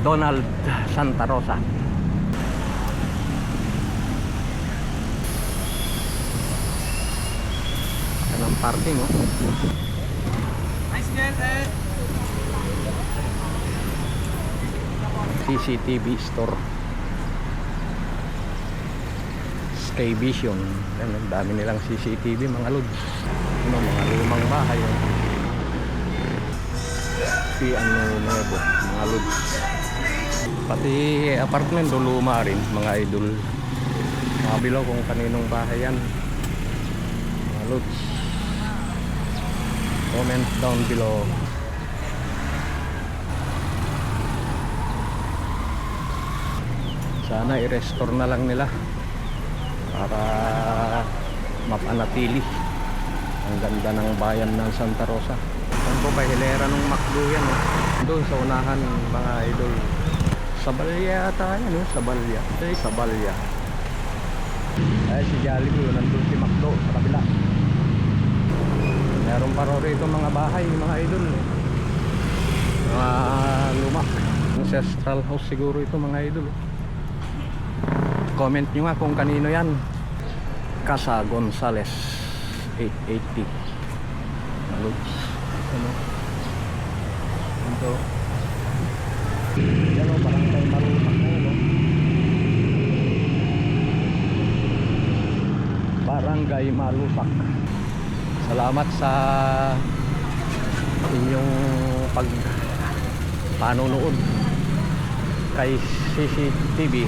McDonald Santa Rosa. Yan ang parking, oh. CCTV store, Sky Vision. Yan, ang dami nilang CCTV, mga lods. Ano, mga lumang bahay, oh. Si ano nuevo, mga lods. Pati apartment do luma rin, mga idol. Mabilaw kung kaninong bahay yan, mga lods. Comment down below. Sana i-restore na lang nila para mapanatili ang ganda ng bayan ng Santa Rosa. Saan po ba hilera ng McDo yan, eh? Doon sa unahan, mga idol. Sabalya ata yan, eh? Sabalya. Sabalya. Ay, si Jollibee, nandun si McDo sa kabila. Meron pa rito mga bahay, mga idol, eh. Mga luma. Ancestral house siguro ito, mga idol, eh. Comment nyo nga kung kanino yan. Casa Gonzales 880. Ano? Ito. Yan o, parang tayo marusak na yun, o. Barangay Malusak. Salamat sa inyong panonood kay CCTV.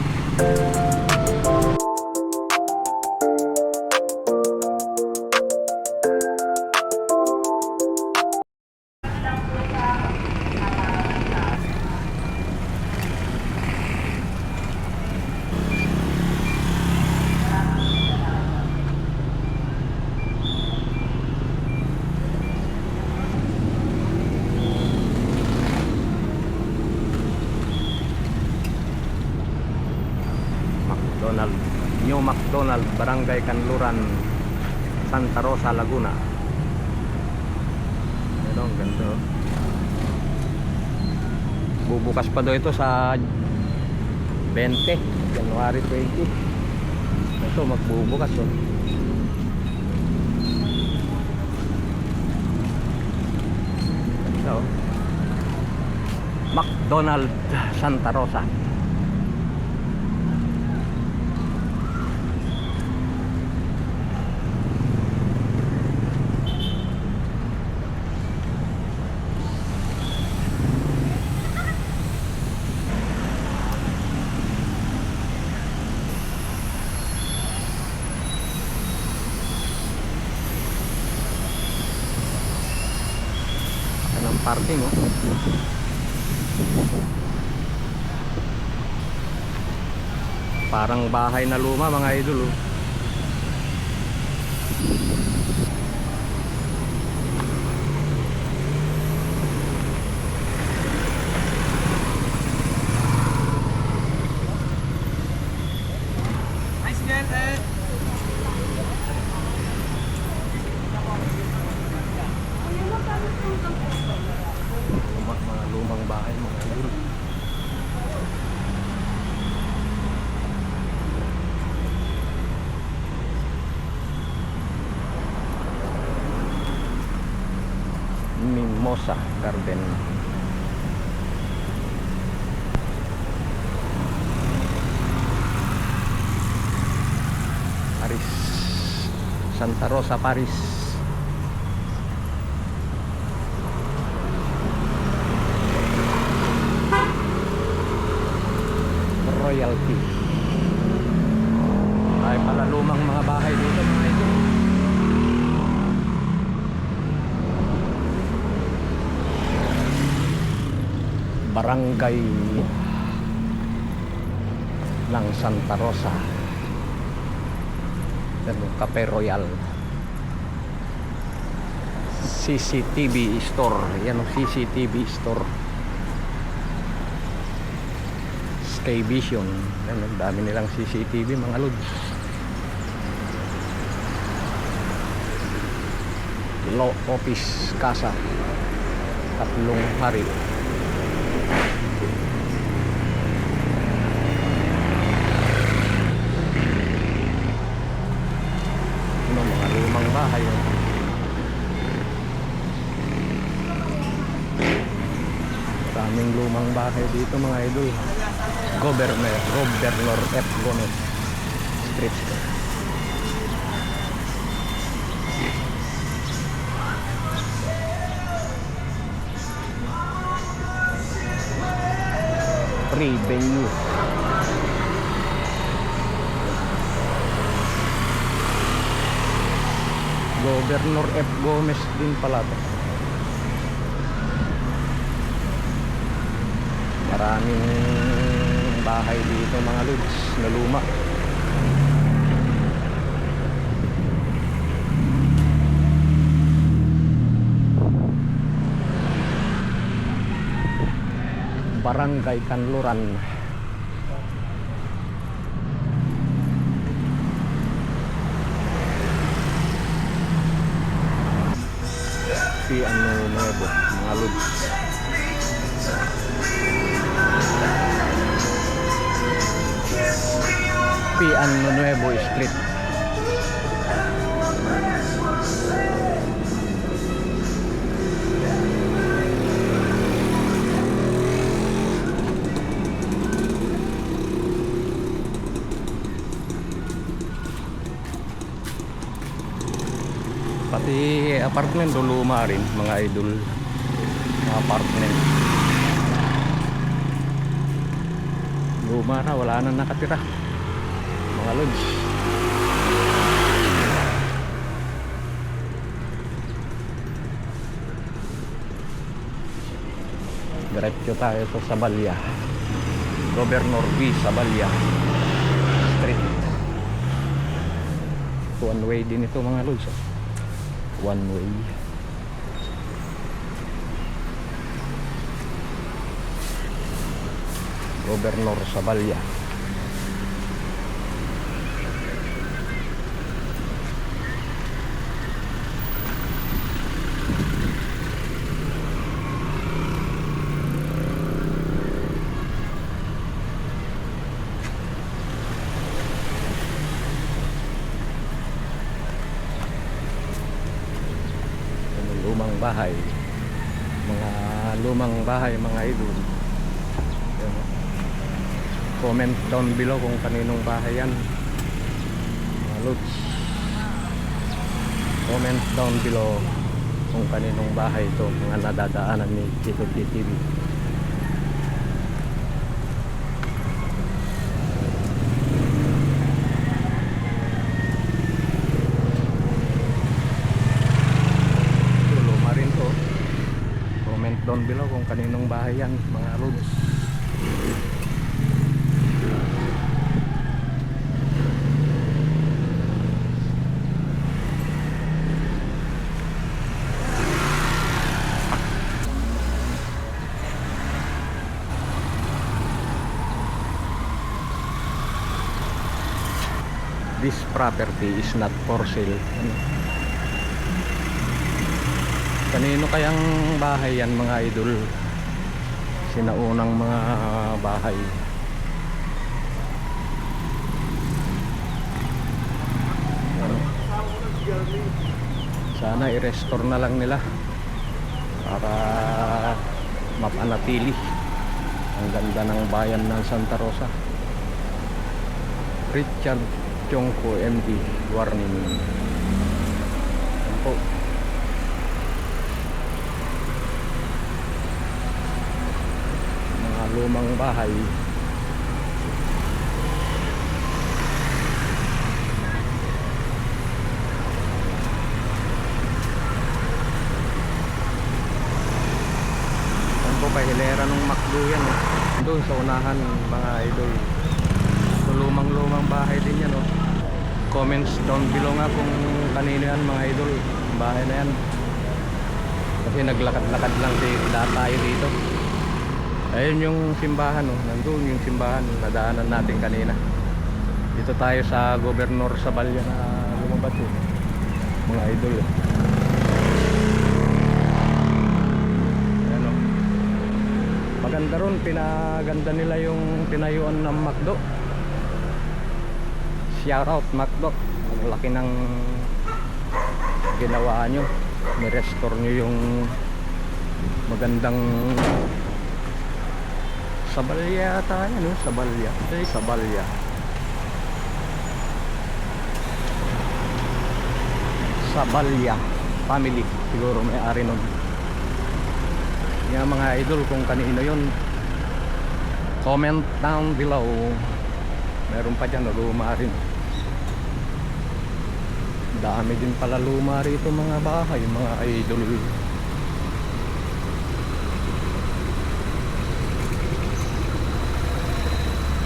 New McDonald, Barangay Kanluran, Santa Rosa, Laguna. Ito, ang ganda. Bubukas pa daw ito sa 20 January 20. Ito magbubukas, oh. Ito, McDonald Santa Rosa. Parking, oh. Parang bahay na luma, mga idol, oh. Lumang bahay, mga idol. Mimosa Garden. Paris, Santa Rosa, Paris. Royalty. Ay pala lumang mga bahay dito, mga idol. Barangay ng Santa Rosa. Cafe Royal. CCTV store. Yan ang CCTV store. Sky Vision. Yan, ang dami nilang CCTV, mga lods. Law office, casa, tatlong hari. bahay. Oh. Maraming lumang bahay dito mga idol. Governor F. Gomez Street. Venue. Governor F. Gomez din pala to. Maraming bahay dito mga lods na luma. Barangay Kanluran. Si Nuevo mga lods. Nuevo Street. Pati apartment do luma rin mga idol. Mga apartment luma na, wala na nakatira mga lods. Diretso tayo sa Sabalya. Governor V. Sabalya Street. One way din ito mga lods. One way. Governor Sabalya. Lumang bahay mga idol. Comment down below kung kaninong bahay yan mga lods. Comment down below kung kaninong bahay ito, mga nadadaanan ni Tito TV. Down below kung kaninong bahay yan mga lods. This property is not for sale. Kanino kayang bahay yan mga idol? Sinaunang mga bahay. Sana i-restore na lang nila para mapanatili ang ganda ng bayan ng Santa Rosa. Richard Chongko MD warning. Yan po. Lumang bahay. Yan po kay hilera ng McDo yan eh. Doon sa unahan mga idol. So lumang bahay din yan oh. Comments down below nga kung kanino yan mga idol. Bahay na yan. Kasi naglakad-lakad lang tayo dito. Ayun yung simbahan oh. Nandun yung simbahan nadaanan natin kanina. Dito tayo sa Governor Sabalya na lumabas eh. Mga idol eh. Ayan oh. Maganda ron, pinaganda nila yung tinayuan ng McDo. Shout out McDo. Ang laki ng ginawa nyo, ni-restore nyo yung magandang Sabalya yata yan, no? Sabalya. Sabalya. Sabalya family siguro may-ari nun. Yung mga idol, kung kanino yun, comment down below. Meron pa dyan, luma rin. Dami din pala luma rito mga bahay, mga idol.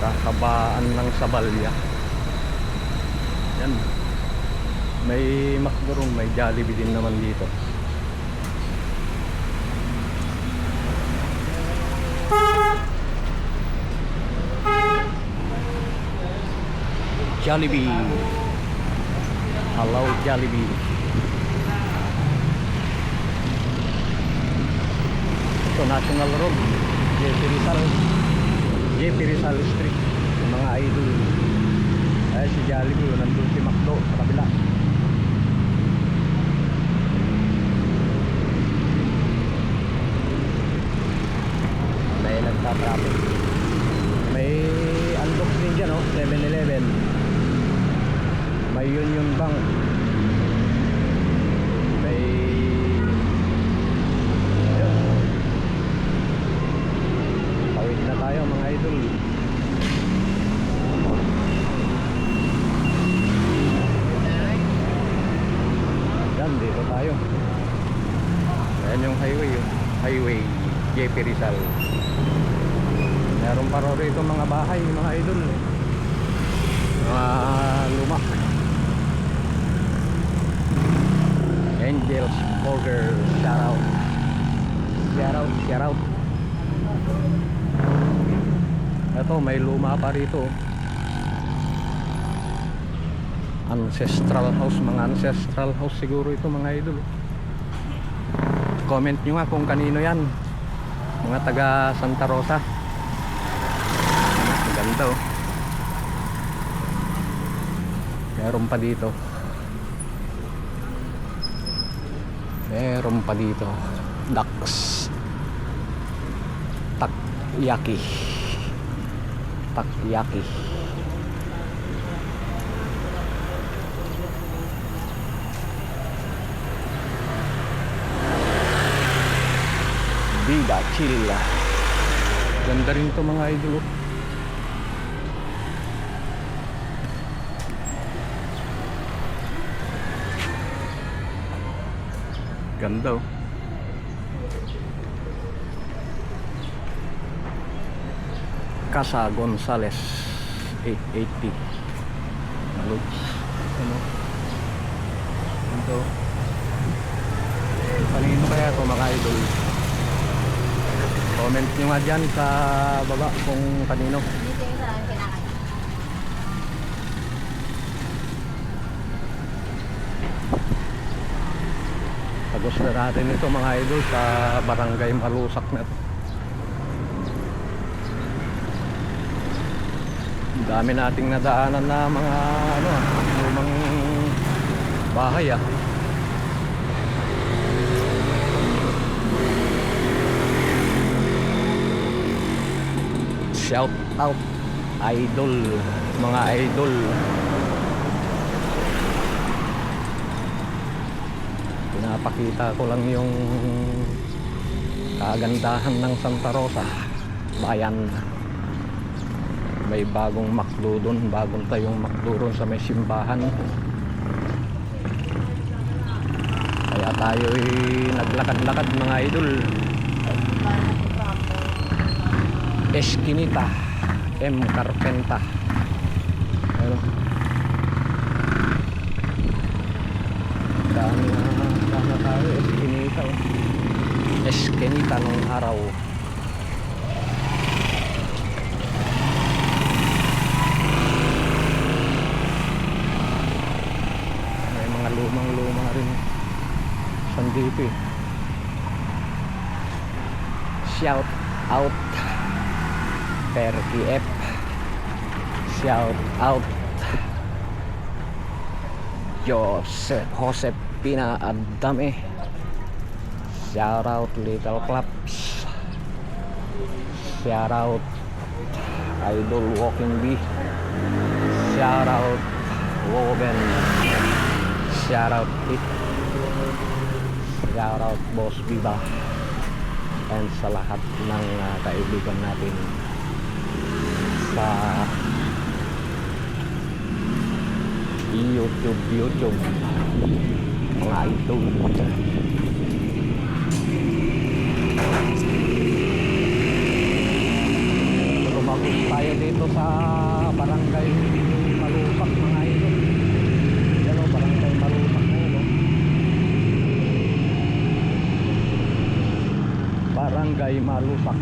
Kakabaan ng Sabalya. Yan. May McDo, may Jollibee din naman dito. Jollibee. Hello Jollibee. Ito National Road, JP Rizal Street. Yung mga idol. Ay si Jollibee, nandun si McDo sa kabila. May nagtatraffic. May unbox din dyan, oh, 7-Eleven. May Union Bank. May ayun. Tawid na tayo mga idol. Yan, dito tayo. Ayan yung highway, yung highway JP Rizal. Meron pa rito mga bahay, mga idol, mga luma. Angels Burger, shout out. Ito may luma pa rito. Ancestral house, mga ancestral house siguro ito mga idol. Comment nyo nga kung kanino yan, mga taga Santa Rosa. Ganda, oh. Meron pa dito. Meron pa dito. Ducks. Takoyaki. Takoyaki. Vida chill. Ganda rin to mga idol. Ganda, oh. Casa Gonzales 880. Ano? Ito. Kanino kaya ito mga idol? Comment nyo nga dyan sa baba kung kanino. Gusto na natin ito mga idol sa barangay Malusak na ito. Dami nating nadaanan na mga lumang bahay, ah. Shout out idol, mga idol. Pinapakita ko lang yung kagandahan ng Santa Rosa bayan. May bagong McDo doon, bagong tayong McDo doon sa may simbahan. Kaya tayo naglakad-lakad mga idol. Eskinita M. Carpenta. Ano? Dami na tayo, Eskinita, oh. Eskinita nung araw. May mga lumang-luma rin sandito, eh. Shout out Perky F. Shout out Joseph Pinaadami. Shout out Little Claps. Shout out Idol Walking Bee. Shout out Woven. Shout out It. Shout out Boss Viva. And sa lahat ng kaibigan natin sa YouTube mga idol. Lumabas tayo dito sa Barangay Malusak mga idol. Yan o, Barangay Malusak na yun o. Barangay Malusak.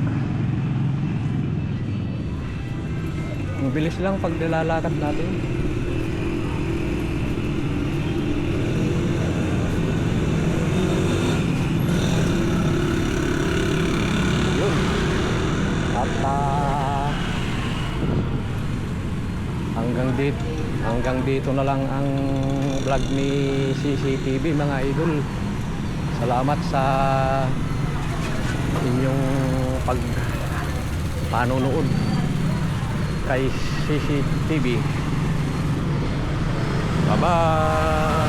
Ang bilis lang pag nilalakad natin. Yun. At hanggang dito na lang ang vlog ni CCTV mga idol. Salamat sa inyong panonood kay CCTV. Bye bye.